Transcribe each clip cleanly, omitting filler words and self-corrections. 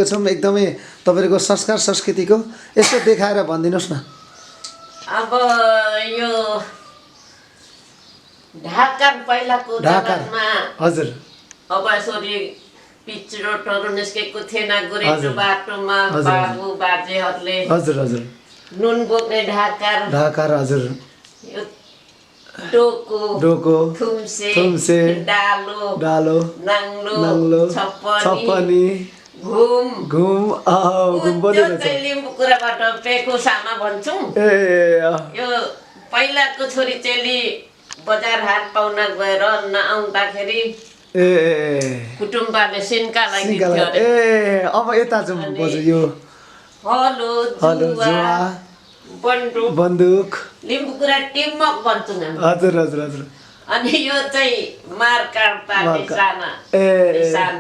छौं एकदमै तपाईको संस्कार संस्कृतिको यसो देखाएर भनिदिनुस् न। अब यो ढाका पहिलाको जमानामा हजुर अब यसरी पिच रोडहरु निस्केको थिएन गोरेटो बाटोमा बाबु बाजेहरुले हजुर हजुर नुन बोक्ने ढाका हजुर यो डोको थुम्से डालो नाङ्लो छप्पनी घुम पनि लिम्बू कुराबाट पेकुसामा भन्छौं। यो पहिलाको छोरी चेली बजार हाट पाउन गएर नआउँदाखेरि कुटुम्बले सिन्कालाई दिन्थ्यो अरे। अब यता जाउँ बजु यो हलो जुवा बन्दुक लिम्बू कुरा टिमक भन्छौं हामी। हजुर हजुर हजुर अनि यो चाहिँ मारकाट्टा निशाना निशान।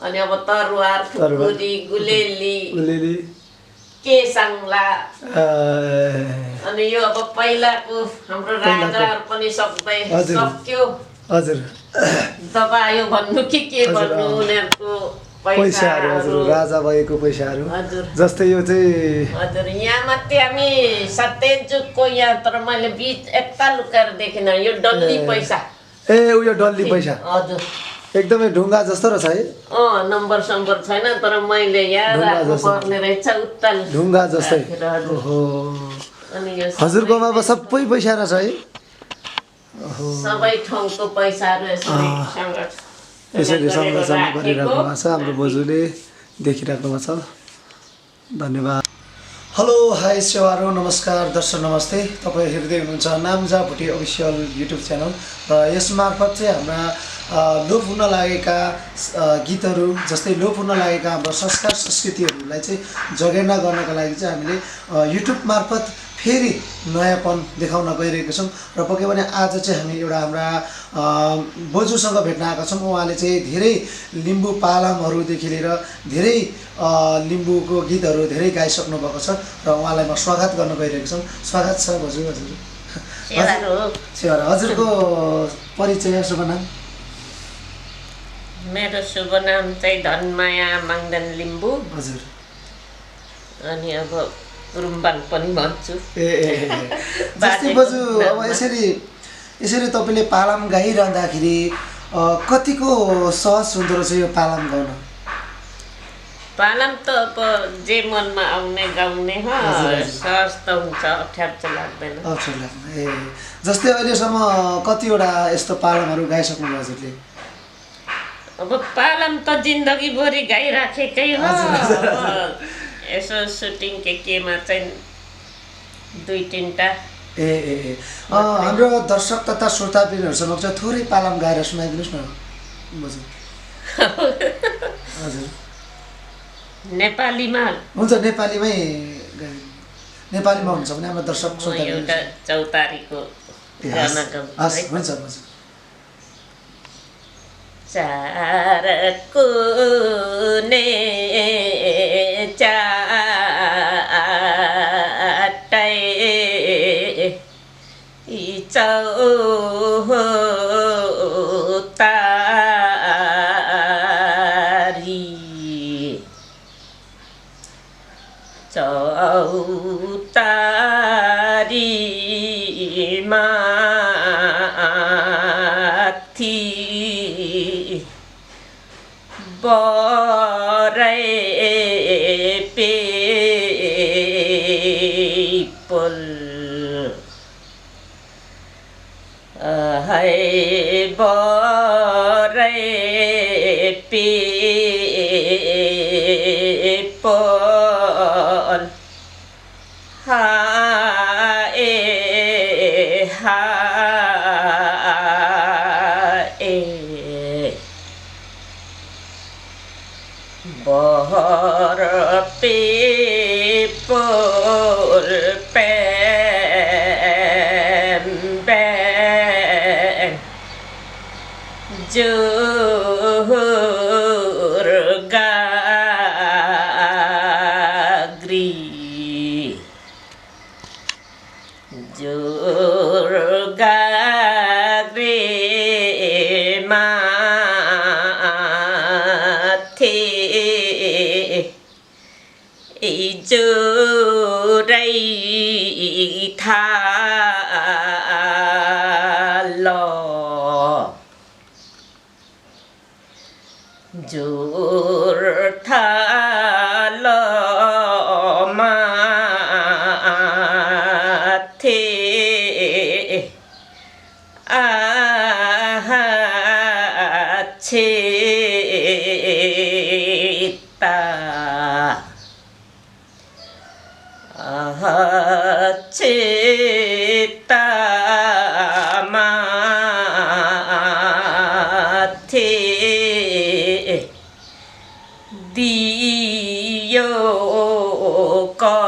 अनि अब तरवार खुकुरी गुलेली केसाङला अनि यो अब पहिलाको हाम्रो राजाहरु पनि सबै सक्यो। हजुर दबायो भन्नु के भन्नु उनीहरुको पैसाहरु हजुर राजा भएको पैसाहरु जस्तै यो चाहिँ हजुर यहाँ मात्रै हामी सत्यजुगको यहाँ तर मैले बीच एकता लुकाएर देखिन यो डल्ली पैसा उयो डल्ली पैसा हजुर एकदमै ढुङ्गा जस्तो रहेछ है। नम्बर छैन तर मैले यहाँ राख्नु पर्ने रहेछ उत्ताल ढुङ्गा जस्तै। ओहो अनि यो हजुरकोमा अब सबै पैसा रहेछ है। सबै ठाउँको पैसाहरु यसरी संरक्षण गरिराख्नु भएको छ हाम्रो बोजूले देखिराख्नु भएको छ। धन्यवाद। हेलो हाई सेवारो नमस्कार दर्शक नमस्ते। तपाईँ हेर्दै हुनुहुन्छ नाम्जा भुटी अफिसियल युट्युब च्यानल र यस मार्फत चाहिँ हाम्रा लोप हुन लागेका गीतहरू जस्तै लोप हुन लागेका हाम्रो संस्कार संस्कृतिहरूलाई चाहिँ जगेर्ना गर्नका लागि चाहिँ हामीले युट्युब मार्फत फेरि नयाँपन देखाउन गइरहेका छौँ। र पक्कै पनि आज चाहिँ हामी एउटा हाम्रा बोजूसँग भेट्न आएका छौँ। उहाँले चाहिँ धेरै लिम्बू पालामहरूदेखि लिएर धेरै लिम्बूको गीतहरू धेरै गाइसक्नु भएको छ र उहाँलाई म स्वागत गर्न गइरहेको छु। स्वागत छ बोजू। हजुर हजुरको परिचय शुभ नाम? मेरो शुभ नाम चाहिँ धनमाया माङ्दन लिम्बू। हजुर अनि अब रुम्बाङ पनि भन्छु। जस्तै बोजू अब यसरी तपाईँले पालाम गाइरहँदाखेरि कतिको सहज हुँदो रहेछ यो पालाम गाउन? पालाम त अब जे मनमा आउने गाउने सहज त हुन्छ, अप्ठ्यारो चाहिँ लाग्दैन। जस्तै अहिलेसम्म कतिवटा यस्तो पालामहरू गाइसक्नु भयो हजुरले? अब पालाम त जिन्दगीभरि गाइराखेकै हो। यसो सुटिङ केमा चाहिँ 2-3टा। हाम्रो दर्शक तथा श्रोतावृन्दहरू समक्ष थोरै पालाम गाएर सुनाइदिनुहोस् न बोजू। हजुर नेपालीमा हुन्छ नेपालीमा हुन्छ भने हाम्रो दर्शक एउटा चौतारीको गाना गाउँछु। हुन्छ बोजू। चारको ने चाटै चौतारी माथि बरै पेपल बरै पेपल बर पेपल जोर गाग्री माथे जोरै थाल जोर थाल माथे छेता छेता माथे दियो कलश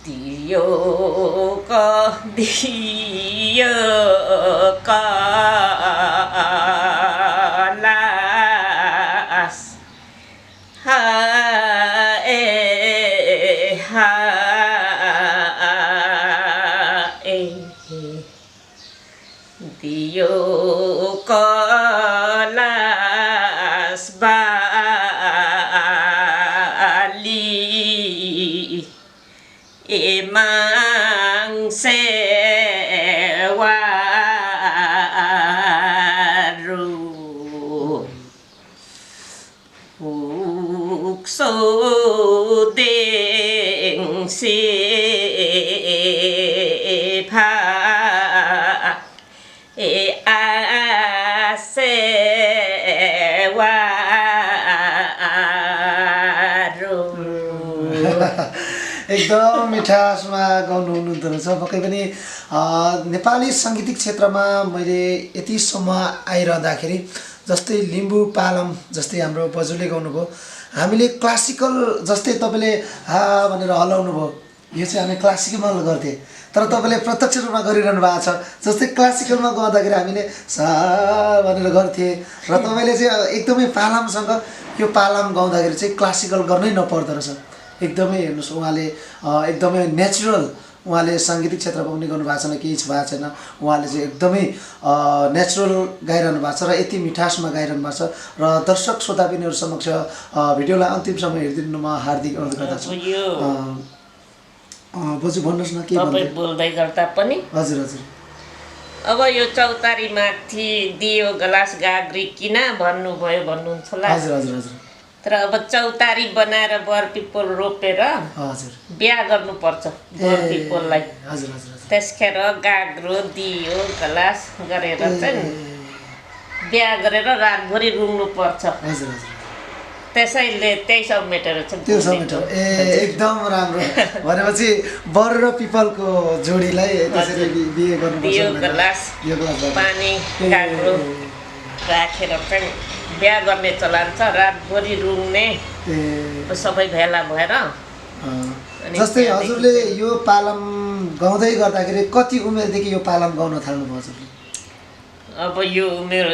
दियो कलश हाय हाय दियो कलश बाली emang sewaru ukso ding sepa asewaru एकदम मिठासमा गाउनु हुनुहुँदो रहेछ। पक्कै पनि नेपाली साङ्गीतिक क्षेत्रमा मैले यतिसम्म आइरहँदाखेरि जस्तै लिम्बू पालम जस्तै हाम्रो बजुले गाउनुभयो, हामीले क्लासिकल जस्तै तपाईँले हा भनेर हल्लाउनु भयो, यो चाहिँ हामी क्लासिकल गर्थे, तर तपाईँले प्रत्यक्ष रूपमा गरिरहनु भएको छ। जस्तै क्लासिकलमा गाउँदाखेरि हामीले सा भनेर गर्थे र तपाईँले चाहिँ एकदमै पालामसँग यो पालाम गाउँदाखेरि चाहिँ क्लासिकल गर्नै नपर्दो रहेछ। एकदमै हेर्नुहोस् उहाँले एकदमै नेचुरल उहाँले साङ्गीतिक क्षेत्रमा पनि गर्नुभएको छैन, केही भएको छैन, उहाँले चाहिँ एकदमै नेचुरल गाइरहनु भएको छ र यति मिठासमा गाइरहनु भएको छ र दर्शक श्रोताबिनीहरू समक्ष भिडियोलाई अन्तिमसम्म हेरिदिनुमा हार्दिक अनुरोध गर्दछु। बजु भन्नुहोस् न के तपाईँ बोल्दै गर्दा पनि। हजुर हजुर। अब यो चौतारी माथि दियो गलास गाग्री किन भन्नुभयो भन्नुहुन्छ होला। हजुर हजुर हजुर। तर अब चौतारी बनाएर बर पिपल रोपेर हजुर बिहा गर्नुपर्छ बर पिपललाई। हजुर हजुर। त्यसखेर गाग्रो दियो गलास गरेर चाहिँ बिहा गरेर रातभरि रुङ्नुपर्छ। हजुर हजुर। त्यसैले 2300 मिटर छ। 2300 मिटर ए एकदम राम्रो। भनेपछि बर र पिपलको जोडीलाई त्यसरी बिहे गर्नुपर्छ। दियो गलास पानी गाग्रो राखेर चाहिँ बिहा गर्ने चलन छ। रातभरि रुङ्ने सबै भेला भएर। जस्तै हजुरले यो पालम गाउँदै गर्दाखेरि कति उमेरदेखि यो पालम गाउन थाल्नुभयो हजुरले? अब यो उमेर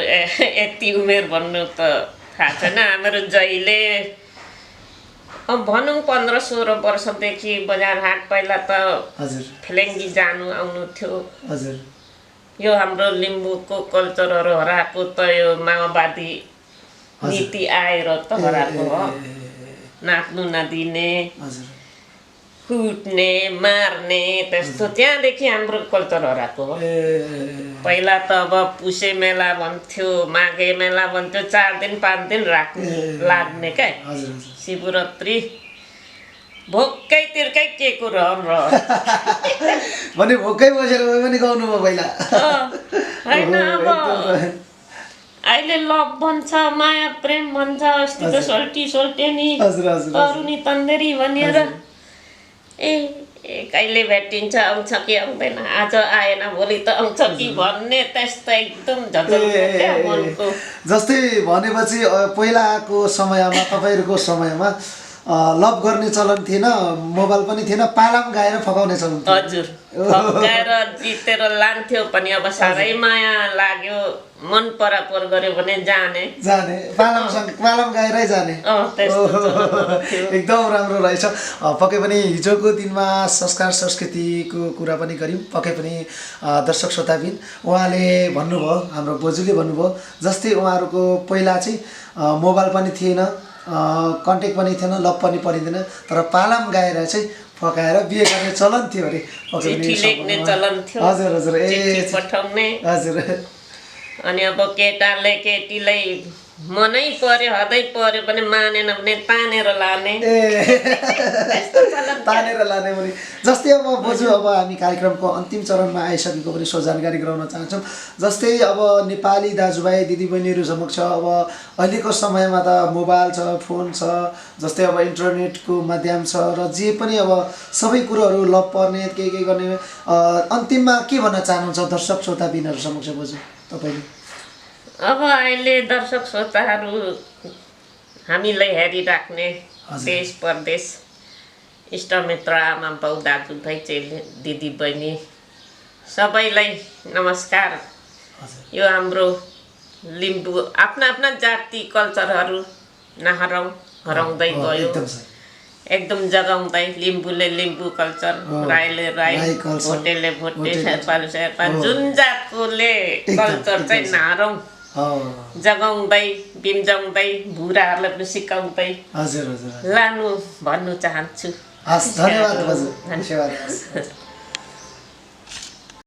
यति उमेर भन्नु त थाहा छैन। हाम्रो जहिले भनौँ 15-16 वर्षदेखि बजार हाट पहिला त हजुर फेलेङ्गी जानु आउनु थियो। हजुर। यो हाम्रो लिम्बूको कल्चरहरू हराएको त यो माओवादी नीति आएर त हराएको हो। नाच्नु नदिने, कुट्ने, मार्ने त्यस्तो त्यहाँदेखि हाम्रो कल्चर हराएको हो। पहिला त अब पुसे मेला भन्थ्यो, माघे मेला भन्थ्यो, 4 दिन 5 दिन लाग्ने क्या। शिवरात्रि भोकै तिर्कै के को रहन भने भोकै बसेर पनि गाउनु भयो पहिला होइन। अब अहिले लभ भन्छ, माया प्रेम भन्छ, अस्ति त सोल्टी सोल्टेनी अरुणी तन्देरी भनेर कहिले भेटिन्छ, आउँछ कि आउँदैन, आज आएन भोलि त आउँछ कि भन्ने त्यस्तो एकदम झगडा मनको। जस्तै भनेपछि पहिलाको समयमा तपाईँहरूको समयमा लभ गर्ने चलन थिएन, मोबाइल पनि थिएन, पालाम गाएर फकाउने चलन थियो। हजुर ठक्काएर जितेर लान्थ्यो पनि अब साह्रै माया लाग्यो मन परापर गर्यो भने जाने पालम गाएरै जाने एकदम राम्रो रहेछ। पक्कै पनि हिजोको दिनमा संस्कार संस्कृतिको कुरा पनि गऱ्यौँ। पक्कै पनि दर्शक श्रोताबिन उहाँले भन्नुभयो, हाम्रो बोजूले भन्नुभयो जस्तै उहाँहरूको पहिला चाहिँ मोबाइल पनि थिएन, कन्ट्याक्ट पनि थिएन, लभ पनि परिँदैन, तर पालम गाएर चाहिँ पकाएर बिहे गर्ने चलन थियो अरे। हजुर हजुर पठाउने हजुर। अनि अब केटाले केटीलाई मनै पर्यो हदै पर्यो भने मानेन भने तानेर लाने भने जस्तै अब बोजू अब हामी कार्यक्रमको अन्तिम चरणमा आइसकेको पनि सो जानकारी गराउन चाहन्छौँ। जस्तै अब नेपाली दाजुभाइ दिदीबहिनीहरू समक्ष अब अहिलेको समयमा त मोबाइल छ, फोन छ, जस्तै अब इन्टरनेटको माध्यम छ र जे पनि अब सबै कुरोहरू लभ पर्ने के गर्ने अन्तिममा के भन्न चाहनुहुन्छ दर्शक श्रोताबिनहरू समक्ष बोजू तपाईँले? अब अहिले दर्शक श्रोताहरू हामीलाई हेरिराख्ने देश परदेश इष्टमित्र आमा बाउ दाजुभाइ चेली दिदी बहिनी सबैलाई नमस्कार। यो हाम्रो लिम्बू आफ्ना आफ्ना जाति कल्चरहरू हराउँदै गयो, एकदम जगाउँदै। लिम्बूले लिम्बू कल्चर, राईले राई, भोटेले भोटे, शेर्पाले शेर्पा, जुन जातकोले कल्चर चाहिँ नहराउँ जगाउँदै बिम्जाउँदै भुराहरूलाई पनि सिकाउँदै लानु भन्नु चाहन्छु। धन्यवाद।